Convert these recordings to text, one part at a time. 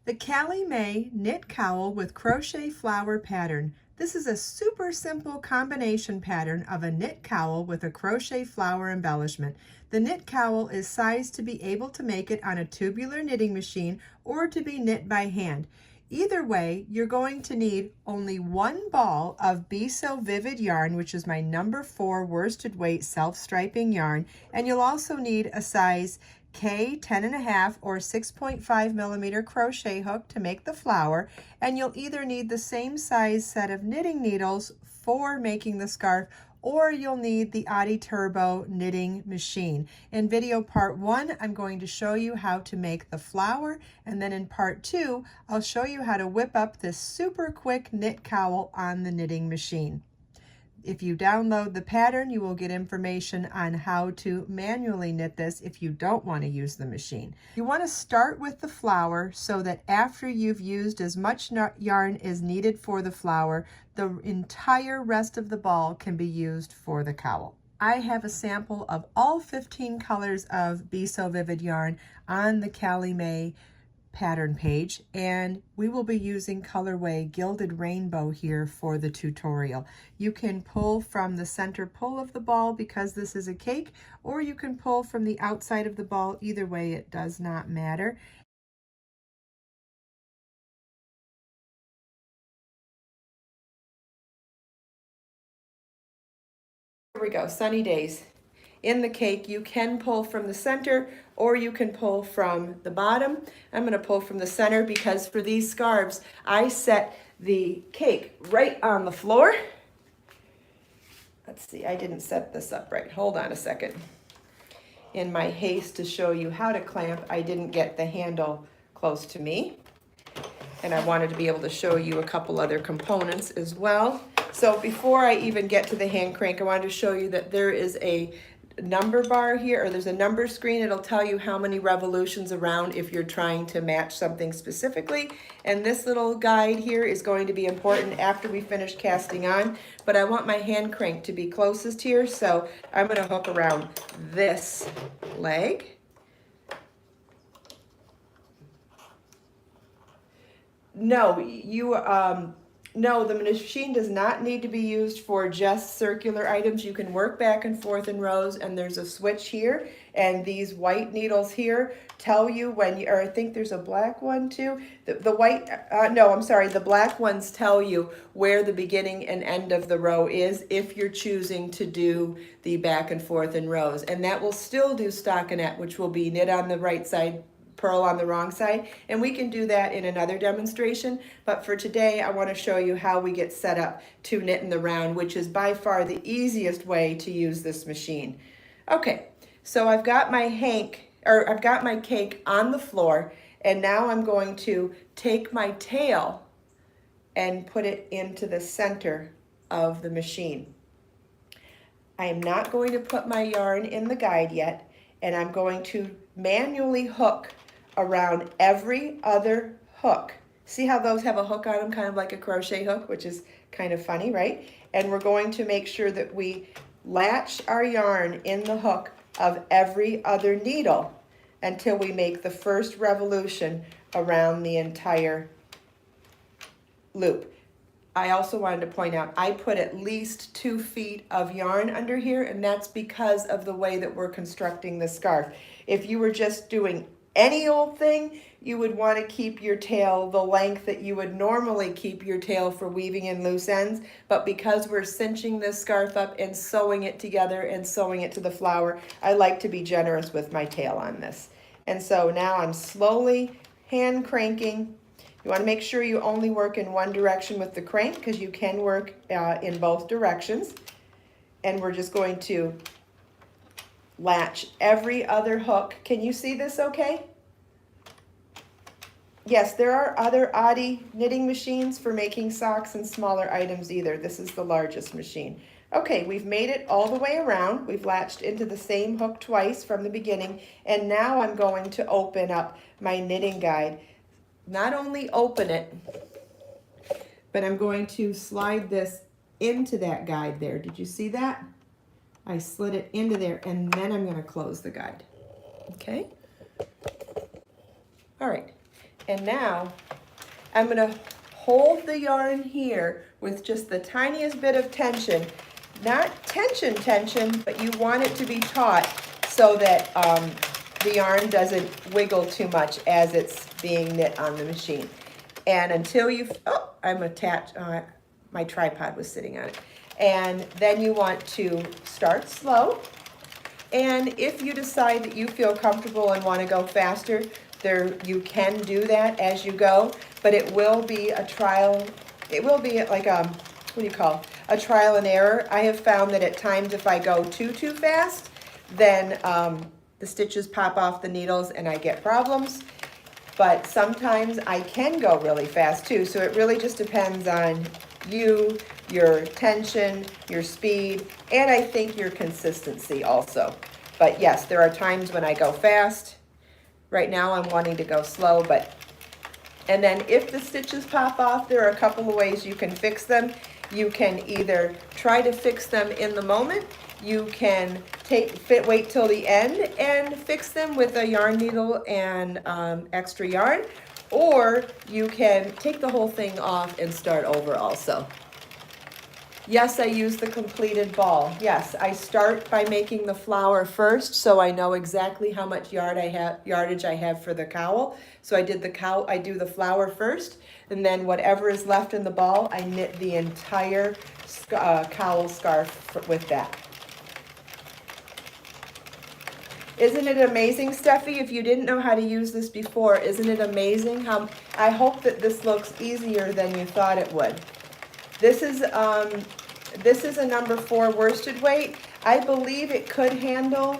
The CALLIE MAE Knit Cowl with Crochet Flower Pattern. This is a super simple combination pattern of a knit cowl with a crochet flower embellishment. The knit cowl is sized to be able to make it on a tubular knitting machine or to be knit by hand. Either way, you're going to need only one ball of Be So Vivid yarn, which is my number 4 worsted weight self-striping yarn, and you'll also need a size K 10.5 or 6.5 millimeter crochet hook to make the flower, and you'll either need the same size set of knitting needles for making the scarf, or you'll need the Addi Turbo knitting machine. In video part 1, I'm going to show you how to make the flower, and then in part 2, I'll show you how to whip up this super quick knit cowl on the knitting machine. If you download the pattern, you will get information on how to manually knit this if you don't want to use the machine. You want to start with the flower so that after you've used as much yarn as needed for the flower, the entire rest of the ball can be used for the cowl. I have a sample of all 15 colors of Be So Vivid yarn on the CALLIE MAE pattern page, and we will be using colorway Gilded Rainbow here for the tutorial. You can pull from the center pull of the ball because this is a cake, or you can pull from the outside of the ball. Either way, it does not matter. Here we go, sunny days. In the cake, you can pull from the center or you can pull from the bottom. I'm going to pull from the center because for these scarves, I set the cake right on the floor. Let's see, I didn't set this up right. Hold on a second. In my haste to show you how to clamp, I didn't get the handle close to me. And I wanted to be able to show you a couple other components as well. So before I even get to the hand crank, I wanted to show you that there is a number bar here, or there's a number screen. It'll tell you how many revolutions around if you're trying to match something specifically. And this little guide here is going to be important after we finish casting on, but I want my hand crank to be closest here, so I'm going to hook around this leg. No, the machine does not need to be used for just circular items. You can work back and forth in rows, and there's a switch here, and these white needles here tell you when you, or I think there's a black one too. The black ones tell you where the beginning and end of the row is if you're choosing to do the back and forth in rows. And that will still do stockinette, which will be knit on the right side, purl on the wrong side, and we can do that in another demonstration, but for today I want to show you how we get set up to knit in the round, which is by far the easiest way to use this machine. Okay, so I've got my cake on the floor, and now I'm going to take my tail and put it into the center of the machine. I am not going to put my yarn in the guide yet, and I'm going to manually hook around every other hook. See how those have a hook on them, kind of like a crochet hook, which is kind of funny, right? And we're going to make sure that we latch our yarn in the hook of every other needle until we make the first revolution around the entire loop. I also wanted to point out, I put at least 2 feet of yarn under here, and that's because of the way that we're constructing the scarf. If you were just doing any old thing, you would want to keep your tail the length that you would normally keep your tail for weaving in loose ends, but because we're cinching this scarf up and sewing it together and sewing it to the flower, I like to be generous with my tail on this. And so now I'm slowly hand cranking. You want to make sure you only work in one direction with the crank, because you can work in both directions. And we're just going to latch every other hook. Can you see this okay? Yes, there are other Addi knitting machines for making socks and smaller items either. This is the largest machine. Okay, we've made it all the way around. We've latched into the same hook twice from the beginning, and now I'm going to open up my knitting guide. Not only open it, but I'm going to slide this into that guide there. Did you see that? I slid it into there, and then I'm going to close the guide. Okay? All right. And now I'm going to hold the yarn here with just the tiniest bit of tension. Not tension, but you want it to be taut so that the yarn doesn't wiggle too much as it's being knit on the machine. And until you, oh, I'm attached, my tripod was sitting on it. And then you want to start slow. And if you decide that you feel comfortable and want to go faster, you can do that as you go, but it will be a trial. It will be like what do you call, a trial and error. I have found that at times if I go too fast, then the stitches pop off the needles and I get problems. But sometimes I can go really fast too, so it really just depends on you, your tension, your speed, and I think your consistency also. But yes, there are times when I go fast. Right now I'm wanting to go slow, and then if the stitches pop off, there are a couple of ways you can fix them. You can either try to fix them in the moment. You can wait till the end and fix them with a yarn needle and extra yarn, or you can take the whole thing off and start over also. Yes, I use the completed ball. Yes, I start by making the flower first, so I know exactly how much yardage I have for the cowl. So I do the flower first, and then whatever is left in the ball, I knit the entire cowl scarf with that. Isn't it amazing, Steffi? If you didn't know how to use this before, isn't it amazing how I hope that this looks easier than you thought it would. This is a number 4 worsted weight. I believe it could handle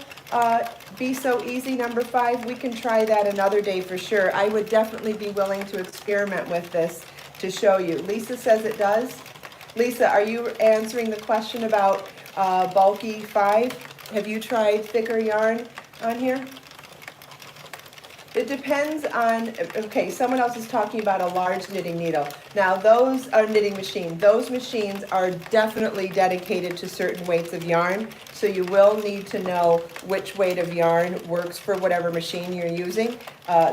Be So Easy number 5. We can try that another day for sure. I would definitely be willing to experiment with this to show you. Lisa says it does. Lisa, are you answering the question about bulky 5? Have you tried thicker yarn on here? It depends on, okay, someone else is talking about a large knitting needle. Now those are knitting machine. Those machines are definitely dedicated to certain weights of yarn. So you will need to know which weight of yarn works for whatever machine you're using.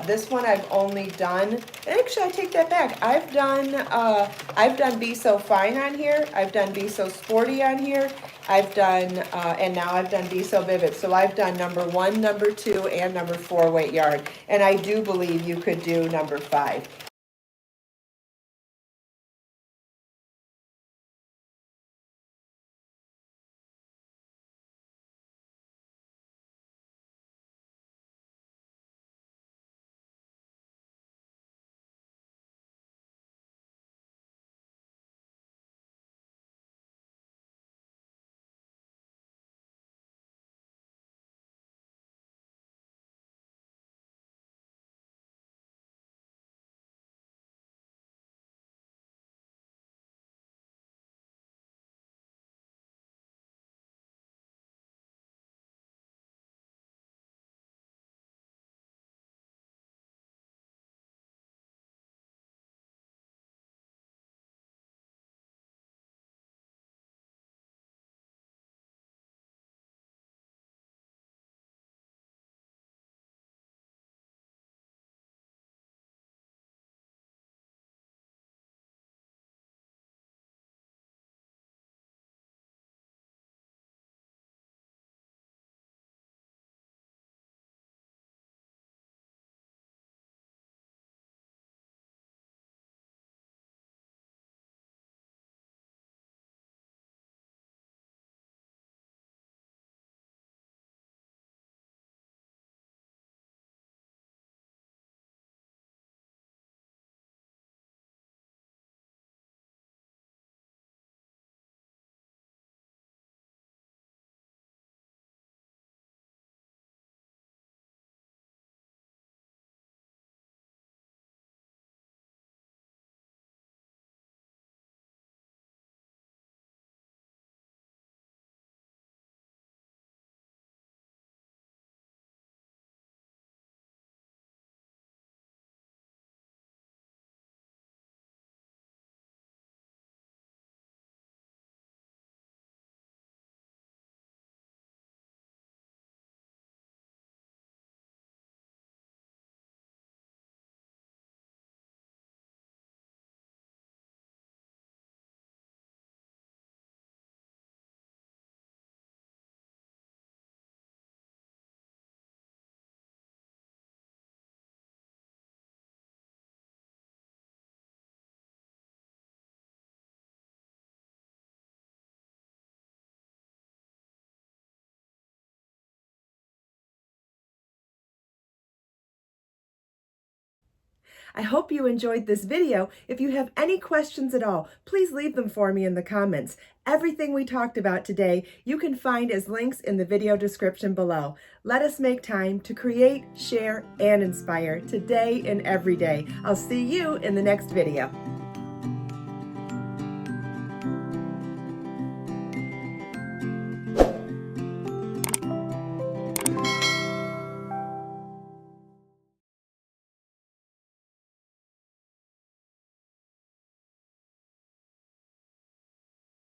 This one I've only done, actually I take that back. I've done Be So Fine on here. I've done Be So Sporty on here. I've done, and now I've done Be So Vivid. So I've done number 1, number 2, and number 4 weight yarn. And I do believe you could do number 5. I hope you enjoyed this video. If you have any questions at all, please leave them for me in the comments. Everything we talked about today, you can find as links in the video description below. Let us make time to create, share, and inspire today and every day. I'll see you in the next video.